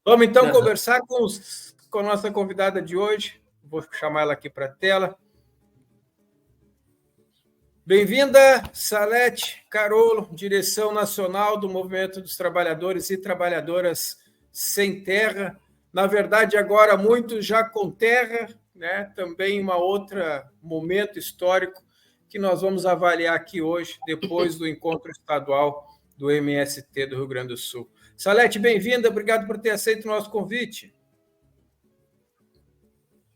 Vamos então conversar com a nossa convidada de hoje. Vou chamar ela aqui para a tela. Bem-vinda, Salete Carolo, direção nacional do Movimento dos Trabalhadores e Trabalhadoras Sem Terra. Na verdade, agora muitos já com terra, né? Também um outro momento histórico que nós vamos avaliar aqui hoje, depois do encontro estadual do MST do Rio Grande do Sul. Salete, bem-vinda, obrigado por ter aceito o nosso convite.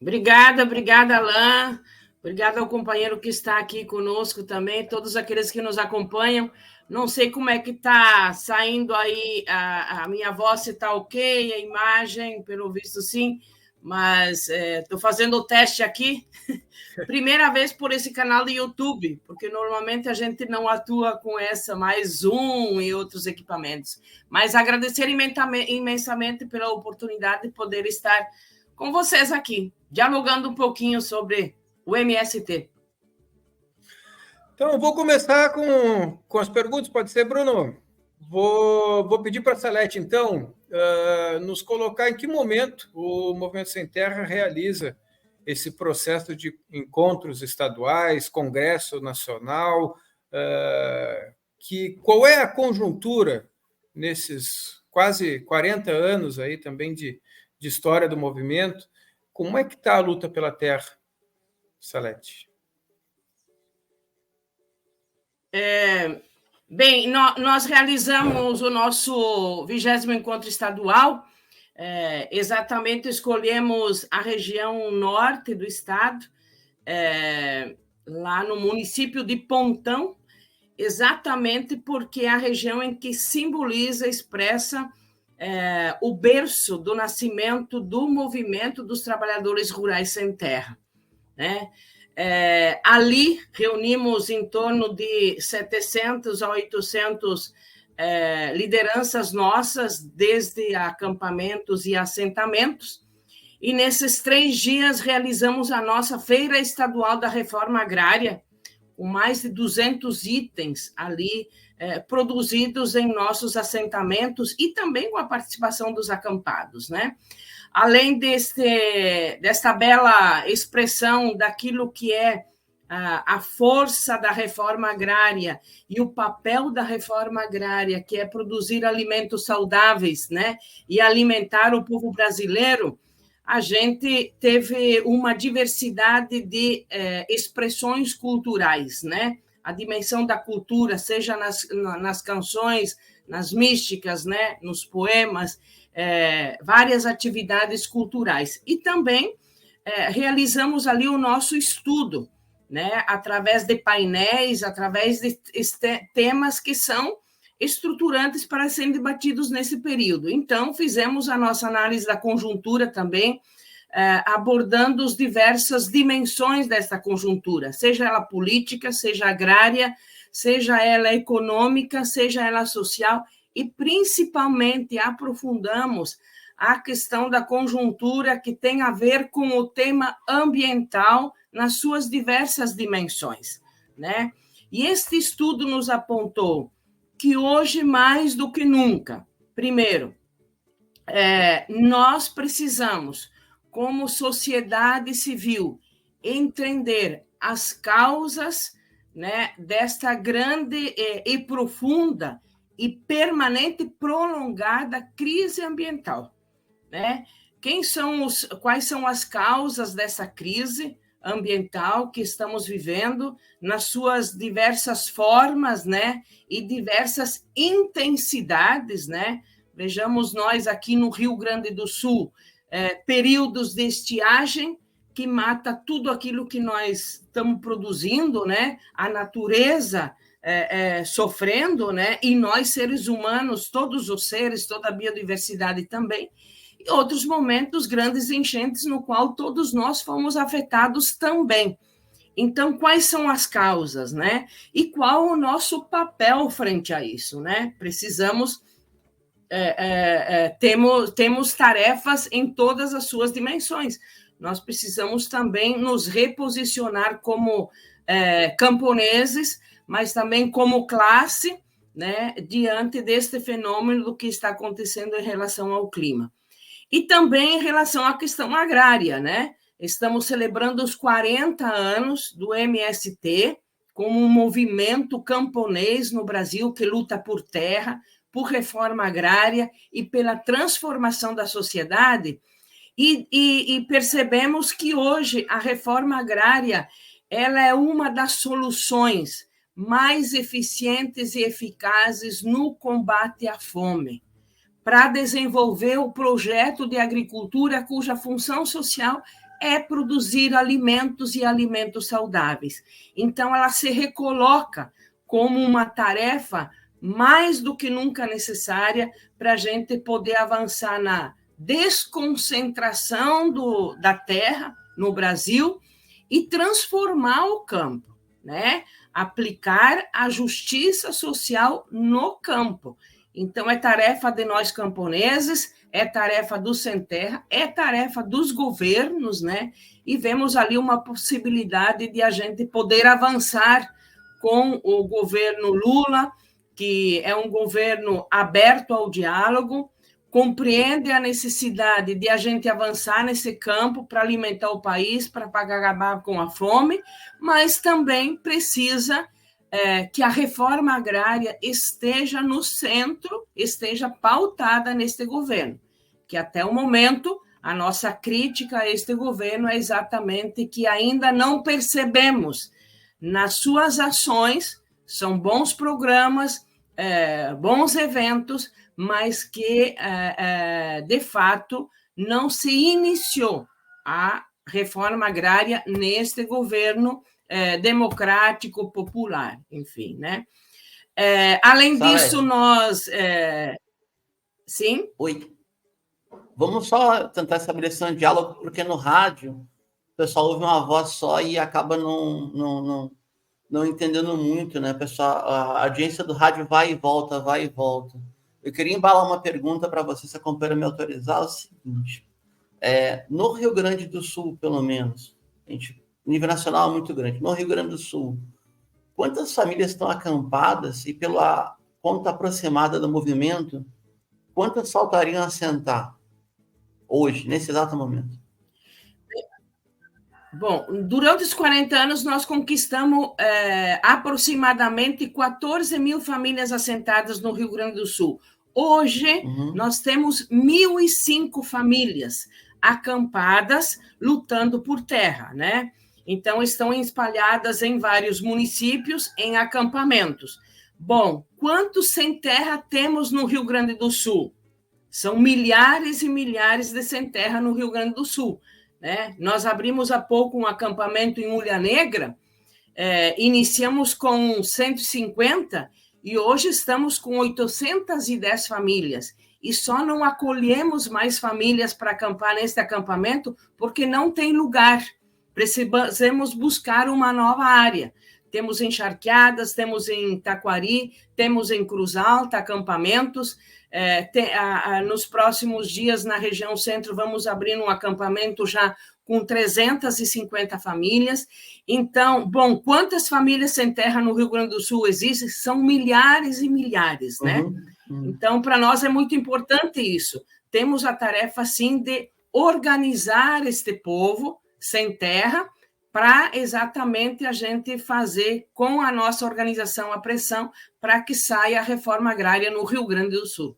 Obrigada, Alain. Obrigada ao companheiro que está aqui conosco também, todos aqueles que nos acompanham. Não sei como é que está saindo aí a minha voz, se está ok, a imagem, pelo visto sim, mas estou fazendo o teste aqui. Primeira vez por esse canal do YouTube, porque normalmente a gente não atua com mais Zoom e outros equipamentos. Mas agradecer imensamente pela oportunidade de poder estar com vocês aqui, dialogando um pouquinho sobre o MST. Então, eu vou começar com as perguntas, pode ser, Bruno? Vou pedir para a Salete, então, nos colocar em que momento o Movimento Sem Terra realiza esse processo de encontros estaduais, Congresso Nacional, qual é a conjuntura nesses quase 40 anos aí também de história do movimento? Como é que está a luta pela terra, Salete? Bem, nós realizamos o nosso 20º encontro estadual. Exatamente, escolhemos a região norte do estado, lá no município de Pontão, exatamente porque é a região em que simboliza, expressa o berço do nascimento do movimento dos trabalhadores rurais sem terra, né? Ali reunimos em torno de 700 a 800 lideranças nossas, desde acampamentos e assentamentos, e nesses 3 dias realizamos a nossa Feira Estadual da Reforma Agrária, com mais de 200 itens ali produzidos em nossos assentamentos e também com a participação dos acampados, né? Além desta bela expressão daquilo que é a força da reforma agrária e o papel da reforma agrária, que é produzir alimentos saudáveis, né, e alimentar o povo brasileiro, a gente teve uma diversidade de expressões culturais, né? A dimensão da cultura, seja nas canções, nas místicas, né, nos poemas, várias atividades culturais. E também realizamos ali o nosso estudo, né, através de painéis, através de temas que são estruturantes para serem debatidos nesse período. Então, fizemos a nossa análise da conjuntura também, abordando as diversas dimensões dessa conjuntura, seja ela política, seja agrária, seja ela econômica, seja ela social, e principalmente aprofundamos a questão da conjuntura que tem a ver com o tema ambiental nas suas diversas dimensões, né? E este estudo nos apontou que hoje, mais do que nunca, primeiro, nós precisamos, como sociedade civil, entender as causas, né, desta grande e profunda e permanente prolongada crise ambiental, né? Quais são as causas dessa crise ambiental que estamos vivendo nas suas diversas formas, né, e diversas intensidades, né? Vejamos nós aqui no Rio Grande do Sul, períodos de estiagem que mata tudo aquilo que nós estamos produzindo, né? A natureza sofrendo, né? E nós, seres humanos, todos os seres, toda a biodiversidade também. E outros momentos, grandes enchentes, no qual todos nós fomos afetados também. Então, quais são as causas, né? E qual o nosso papel frente a isso, né? Precisamos... temos tarefas em todas as suas dimensões. Nós precisamos também nos reposicionar como camponeses, mas também como classe, né, diante deste fenômeno do que está acontecendo em relação ao clima. E também em relação à questão agrária, né? Estamos celebrando os 40 anos do MST, como um movimento camponês no Brasil que luta por terra, por reforma agrária e pela transformação da sociedade. E percebemos que hoje a reforma agrária ela é uma das soluções mais eficientes e eficazes no combate à fome, para desenvolver o projeto de agricultura cuja função social é produzir alimentos e alimentos saudáveis. Então, ela se recoloca como uma tarefa mais do que nunca necessária para a gente poder avançar na desconcentração da terra no Brasil e transformar o campo, né? Aplicar a justiça social no campo. Então, é tarefa de nós camponeses, é tarefa do Sem Terra, é tarefa dos governos, né? E vemos ali uma possibilidade de a gente poder avançar com o governo Lula, que é um governo aberto ao diálogo, compreende a necessidade de a gente avançar nesse campo para alimentar o país, para acabar com a fome, mas também precisa que a reforma agrária esteja no centro, esteja pautada neste governo, que até o momento a nossa crítica a este governo é exatamente que ainda não percebemos nas suas ações, são bons programas, bons eventos, mas que, de fato, não se iniciou a reforma agrária neste governo democrático, popular, enfim, né? Além disso, nós... Sim? Oi. Vamos só tentar estabelecer um diálogo, porque no rádio o pessoal ouve uma voz só e acaba não entendendo muito, né, pessoal? A audiência do rádio vai e volta, vai e volta. Eu queria embalar uma pergunta para você, se a companheira me autorizar, é o seguinte. No Rio Grande do Sul, pelo menos, o nível nacional é muito grande. No Rio Grande do Sul, quantas famílias estão acampadas e, pela conta aproximada do movimento, quantas faltariam assentar hoje, nesse exato momento? Bom, durante os 40 anos, nós conquistamos aproximadamente 14 mil famílias assentadas no Rio Grande do Sul. Hoje, nós temos 1.005 famílias acampadas, lutando por terra, né? Então, estão espalhadas em vários municípios, em acampamentos. Bom, quantos sem terra temos no Rio Grande do Sul? São milhares e milhares de sem terra no Rio Grande do Sul, né? Nós abrimos há pouco um acampamento em Ulha Negra, iniciamos com 150 e hoje estamos com 810 famílias. E só não acolhemos mais famílias para acampar neste acampamento porque não tem lugar. Precisamos buscar uma nova área. Temos em Charqueadas, temos em Taquari, temos em Cruz Alta acampamentos. Nos próximos dias, na região centro, vamos abrir um acampamento já com 350 famílias. Então, bom, quantas famílias sem terra no Rio Grande do Sul existem? São milhares e milhares, né? Então, para nós é muito importante isso. Temos a tarefa, sim, de organizar este povo sem terra para exatamente a gente fazer com a nossa organização a pressão para que saia a reforma agrária no Rio Grande do Sul.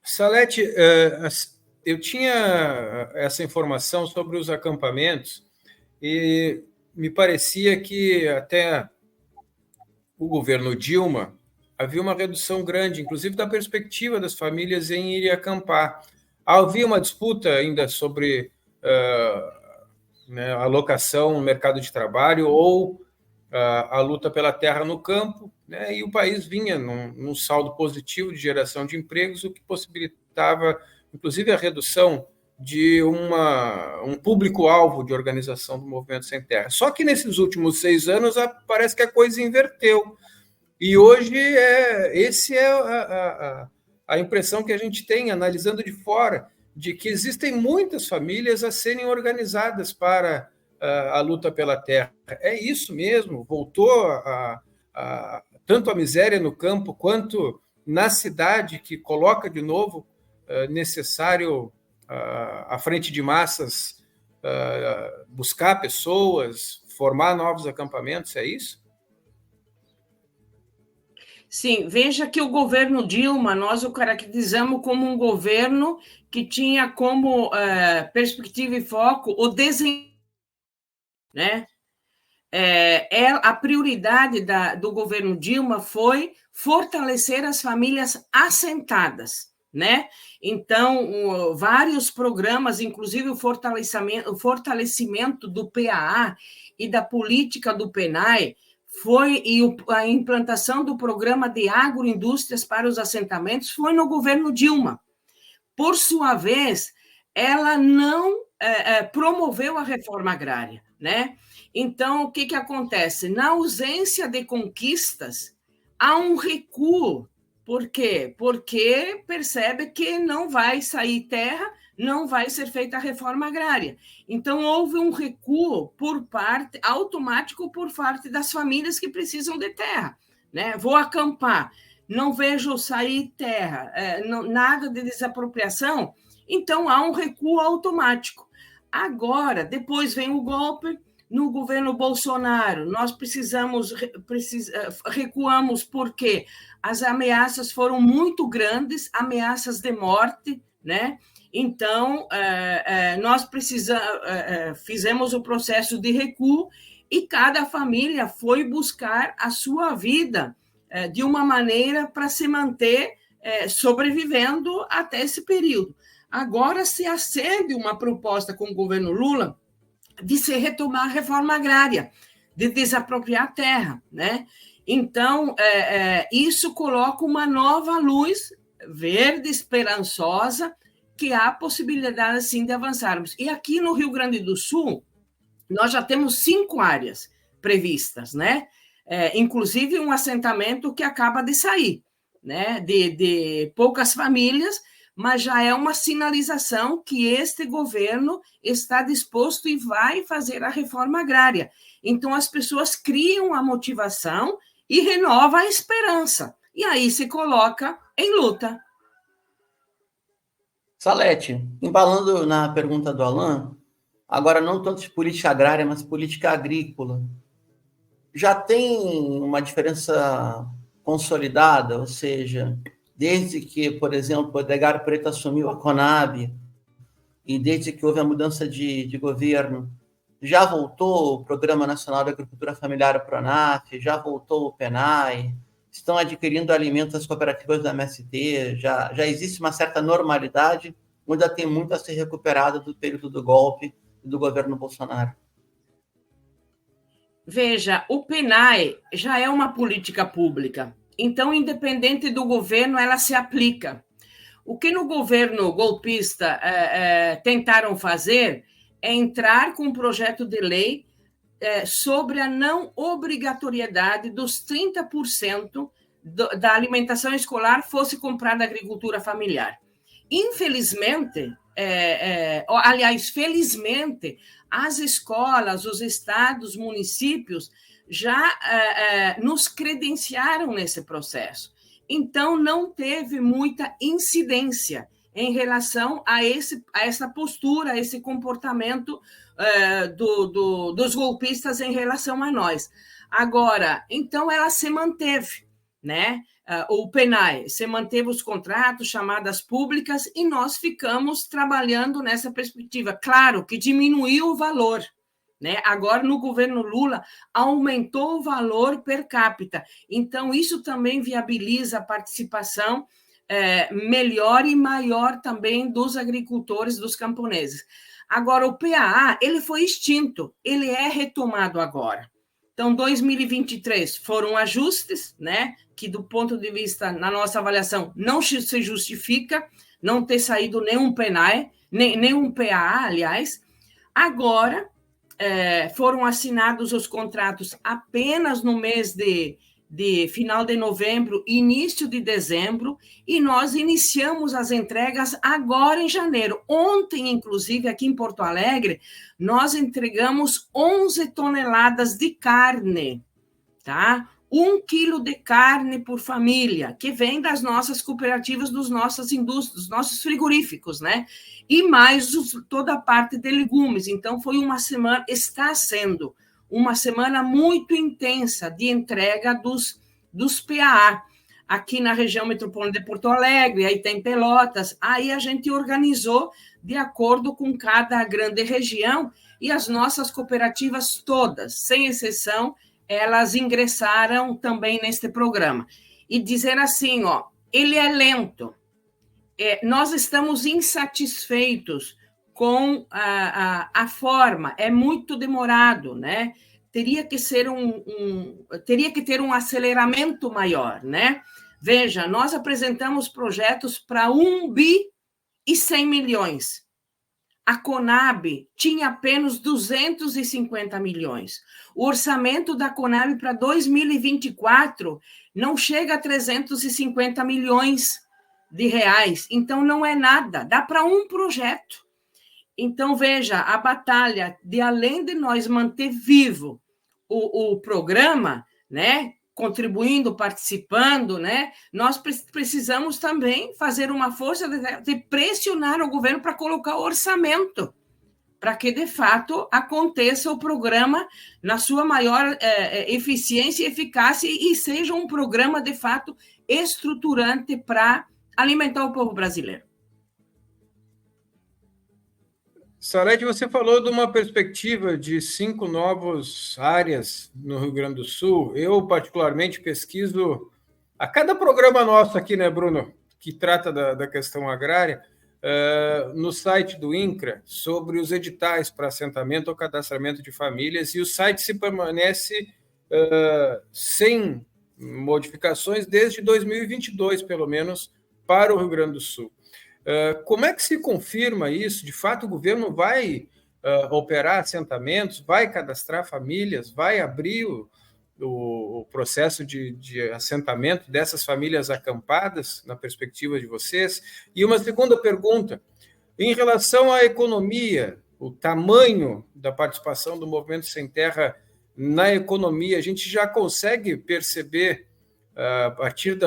Salete, eu tinha essa informação sobre os acampamentos e me parecia que até o governo Dilma havia uma redução grande, inclusive da perspectiva das famílias em ir acampar. Havia uma disputa ainda sobre a alocação no mercado de trabalho ou a luta pela terra no campo, né? E o país vinha num saldo positivo de geração de empregos, o que possibilitava, inclusive, a redução de um público-alvo de organização do Movimento Sem Terra. Só que nesses últimos 6 anos parece que a coisa inverteu. E hoje essa é a impressão que a gente tem, analisando de fora, de que existem muitas famílias a serem organizadas para a luta pela terra. É isso mesmo, voltou tanto a miséria no campo quanto na cidade, que coloca de novo necessário, à frente de massas, buscar pessoas, formar novos acampamentos, é isso? Sim, veja que o governo Dilma, nós o caracterizamos como um governo que tinha como perspectiva e foco o desenvolvimento, né? A prioridade do governo Dilma foi fortalecer as famílias assentadas, né? Então, vários programas, inclusive o fortalecimento do PAA e da política do PENAI, a implantação do programa de agroindústrias para os assentamentos foi no governo Dilma. Por sua vez, ela não promoveu a reforma agrária, né? Então, o que acontece? Na ausência de conquistas, há um recuo. Por quê? Porque percebe que não vai sair terra, não vai ser feita a reforma agrária. Então, houve um recuo automático por parte das famílias que precisam de terra, né? Vou acampar, não vejo sair terra, nada de desapropriação, então há um recuo automático. Agora, depois vem o golpe no governo Bolsonaro, nós recuamos porque as ameaças foram muito grandes, ameaças de morte, né? Então, nós fizemos o processo de recuo e cada família foi buscar a sua vida de uma maneira para se manter sobrevivendo até esse período. Agora se acende uma proposta com o governo Lula de se retomar a reforma agrária, de desapropriar a terra, né? Então, isso coloca uma nova luz verde, esperançosa, que há possibilidade, sim, de avançarmos. E aqui no Rio Grande do Sul, nós já temos 5 áreas previstas, né? Inclusive um assentamento que acaba de sair, né? De poucas famílias, mas já é uma sinalização que este governo está disposto e vai fazer a reforma agrária. Então, as pessoas criam a motivação e renova a esperança. E aí se coloca em luta. Salete, embalando na pergunta do Alain, agora não tanto de política agrária, mas política agrícola, já tem uma diferença consolidada, ou seja, desde que, por exemplo, o Edgar Preto assumiu a Conab e desde que houve a mudança de governo, já voltou o Programa Nacional de Agricultura Familiar, o PRONAF, já voltou o PENAI, estão adquirindo alimentos as cooperativas da MST, já existe uma certa normalidade, ainda tem muito a ser recuperado do período do golpe e do governo Bolsonaro. Veja, o PENAI já é uma política pública, então, independente do governo, ela se aplica. O que no governo golpista tentaram fazer é entrar com um projeto de lei sobre a não obrigatoriedade dos 30% da alimentação escolar fosse comprada da agricultura familiar. Infelizmente, aliás, felizmente, as escolas, os estados, municípios já nos credenciaram nesse processo. Então, não teve muita incidência em relação a essa postura, a esse comportamento dos golpistas em relação a nós. Agora, então, ela se manteve, né? O PENAI se manteve os contratos, chamadas públicas, e nós ficamos trabalhando nessa perspectiva. Claro que diminuiu o valor, né? Agora, no governo Lula, aumentou o valor per capita. Então, isso também viabiliza a participação melhor e maior também dos agricultores, dos camponeses. Agora, o PAA, ele foi extinto, ele é retomado agora. Então, 2023 foram ajustes, né, que do ponto de vista, na nossa avaliação, não se justifica não ter saído nenhum PENAI, nenhum PAA, aliás. Agora, foram assinados os contratos apenas no mês de final de novembro, início de dezembro, e nós iniciamos as entregas agora em janeiro. Ontem, inclusive, aqui em Porto Alegre, nós entregamos 11 toneladas de carne, tá? 1 quilo de carne por família, que vem das nossas cooperativas, dos nossas indústrias, dos nossos frigoríficos, né? E mais toda a parte de legumes. Então, foi uma semana, está sendo uma semana muito intensa de entrega dos PAA. Aqui na região metropolitana de Porto Alegre, aí tem Pelotas, aí a gente organizou de acordo com cada grande região, e as nossas cooperativas todas, sem exceção, elas ingressaram também neste programa. E dizer assim, ó, ele é lento, nós estamos insatisfeitos com a forma, é muito demorado, né? Teria que ter um aceleramento maior, né? Veja, nós apresentamos projetos para 1 bi e 100 milhões. A Conab tinha apenas 250 milhões. O orçamento da Conab para 2024 não chega a 350 milhões de reais. Então, não é nada, dá para um projeto. Então, veja, a batalha de, além de nós manter vivo o programa, né, contribuindo, participando, né, nós precisamos também fazer uma força de pressionar o governo para colocar o orçamento, para que, de fato, aconteça o programa na sua maior eficiência e eficácia e seja um programa, de fato, estruturante para alimentar o povo brasileiro. Salete, você falou de uma perspectiva de 5 novas áreas no Rio Grande do Sul. Eu, particularmente, pesquiso a cada programa nosso aqui, né, Bruno, que trata da questão agrária, no site do INCRA, sobre os editais para assentamento ou cadastramento de famílias, e o site se permanece sem modificações desde 2022, pelo menos, para o Rio Grande do Sul. Como é que se confirma isso? De fato, o governo vai operar assentamentos, vai cadastrar famílias, vai abrir o processo de assentamento dessas famílias acampadas, na perspectiva de vocês? E uma segunda pergunta, em relação à economia, o tamanho da participação do Movimento Sem Terra na economia, a gente já consegue perceber, a partir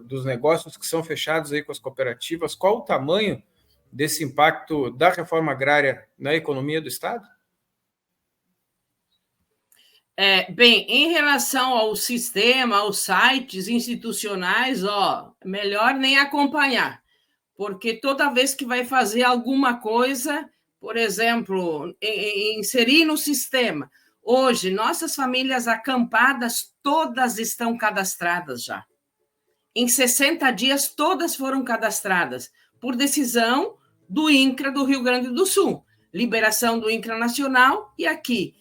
dos negócios que são fechados aí com as cooperativas, qual o tamanho desse impacto da reforma agrária na economia do Estado? Bem, em relação ao sistema, aos sites institucionais, melhor nem acompanhar, porque toda vez que vai fazer alguma coisa, por exemplo, inserir no sistema, hoje, nossas famílias acampadas, todas estão cadastradas já. Em 60 dias, todas foram cadastradas, por decisão do INCRA do Rio Grande do Sul. Liberação do INCRA Nacional e aqui.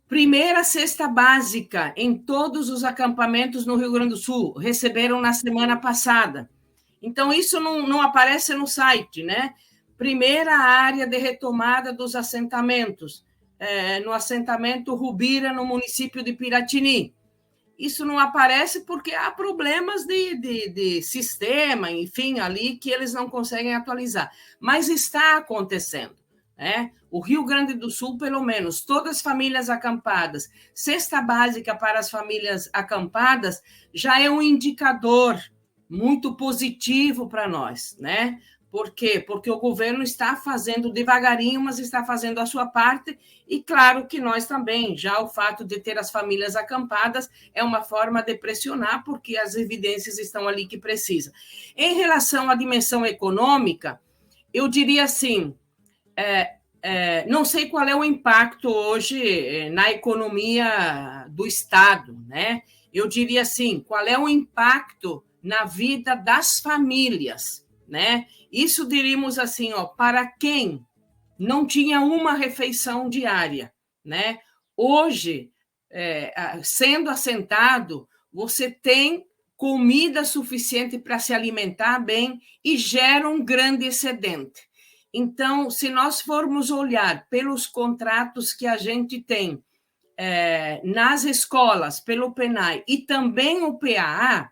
Primeira cesta básica em todos os acampamentos no Rio Grande do Sul, receberam na semana passada. Então, isso não aparece no site, né? Primeira área de retomada dos assentamentos, no assentamento Rubira, no município de Piratini. Isso não aparece porque há problemas de sistema, enfim, ali que eles não conseguem atualizar. Mas está acontecendo, né? O Rio Grande do Sul, pelo menos, todas as famílias acampadas, cesta básica para as famílias acampadas, já é um indicador muito positivo para nós, né? Por quê? Porque o governo está fazendo devagarinho, mas está fazendo a sua parte, e claro que nós também, já o fato de ter as famílias acampadas é uma forma de pressionar, porque as evidências estão ali que precisa. Em relação à dimensão econômica, eu diria assim, não sei qual é o impacto hoje na economia do Estado, né? Eu diria assim, qual é o impacto na vida das famílias, né? Isso diríamos assim, para quem não tinha uma refeição diária, né? Hoje, sendo assentado, você tem comida suficiente para se alimentar bem e gera um grande excedente. Então, se nós formos olhar pelos contratos que a gente tem nas escolas, pelo PENAI e também o PAA,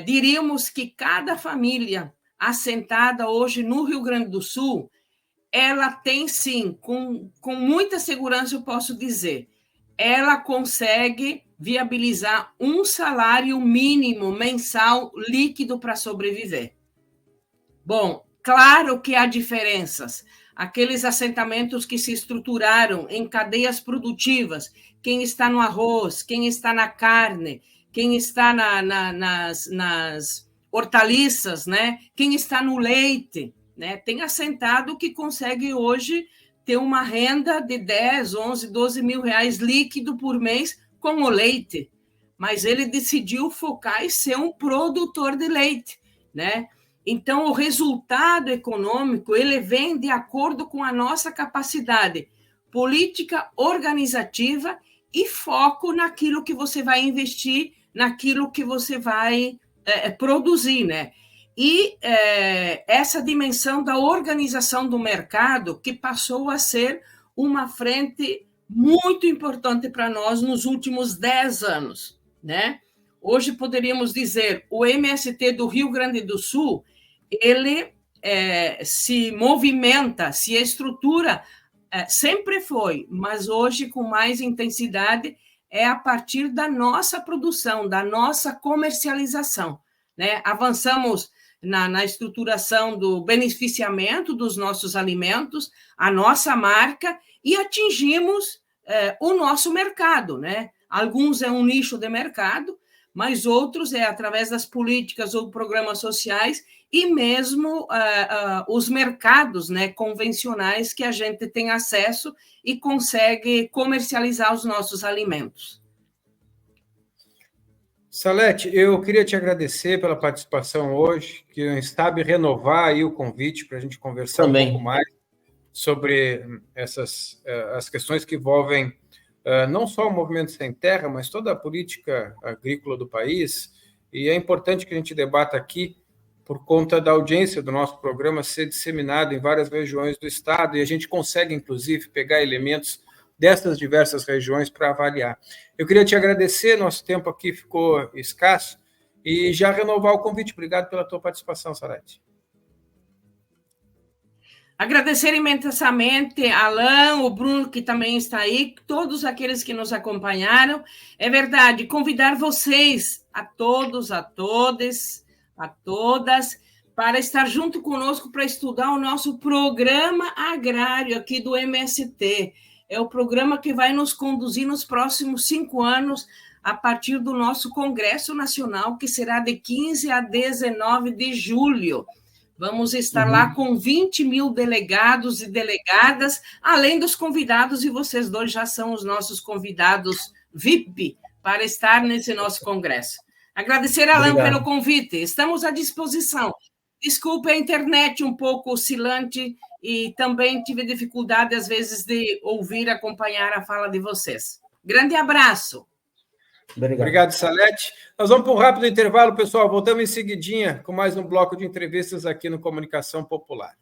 diríamos que cada família assentada hoje no Rio Grande do Sul, ela tem, sim, com muita segurança, eu posso dizer, ela consegue viabilizar um salário mínimo mensal líquido para sobreviver. Bom, claro que há diferenças. Aqueles assentamentos que se estruturaram em cadeias produtivas, quem está no arroz, quem está na carne, quem está nas hortaliças, né? Quem está no leite, né? Tem assentado que consegue hoje ter uma renda de 10, 11, 12 mil reais líquido por mês com o leite, mas ele decidiu focar em ser um produtor de leite, né? Então, o resultado econômico ele vem de acordo com a nossa capacidade política, organizativa e foco naquilo que você vai investir, naquilo que você vai produzir, né? E essa dimensão da organização do mercado que passou a ser uma frente muito importante para nós nos últimos 10 anos, né? Hoje poderíamos dizer o MST do Rio Grande do Sul ele se movimenta, se estrutura, sempre foi, mas hoje com mais intensidade é a partir da nossa produção, da nossa comercialização, né? Avançamos na estruturação do beneficiamento dos nossos alimentos, a nossa marca, e atingimos o nosso mercado, né? Alguns é um nicho de mercado, mas outros é através das políticas ou programas sociais e mesmo os mercados, né, convencionais que a gente tem acesso e consegue comercializar os nossos alimentos. Salete, eu queria te agradecer pela participação hoje, que sabe renovar aí o convite para a gente conversar também um pouco mais sobre as questões que envolvem não só o Movimento Sem Terra, mas toda a política agrícola do país, e é importante que a gente debata aqui por conta da audiência do nosso programa ser disseminado em várias regiões do estado, e a gente consegue, inclusive, pegar elementos dessas diversas regiões para avaliar. Eu queria te agradecer, nosso tempo aqui ficou escasso, e já renovar o convite. Obrigado pela tua participação, Salete. Agradecer imensamente a Alain, o Bruno, que também está aí, todos aqueles que nos acompanharam. É verdade, convidar vocês, a todos, a todas, para estar junto conosco para estudar o nosso programa agrário aqui do MST. É o programa que vai nos conduzir nos próximos 5 anos, a partir do nosso Congresso Nacional, que será de 15 a 19 de julho. Vamos estar lá com 20 mil delegados e delegadas, além dos convidados, e vocês dois já são os nossos convidados VIP para estar nesse nosso congresso. Agradecer a Alain pelo convite, estamos à disposição. Desculpe a internet um pouco oscilante e também tive dificuldade, às vezes, de ouvir, acompanhar a fala de vocês. Grande abraço. Obrigado, Salete. Nós vamos para um rápido intervalo, pessoal. Voltamos em seguidinha com mais um bloco de entrevistas aqui no Comunicação Popular.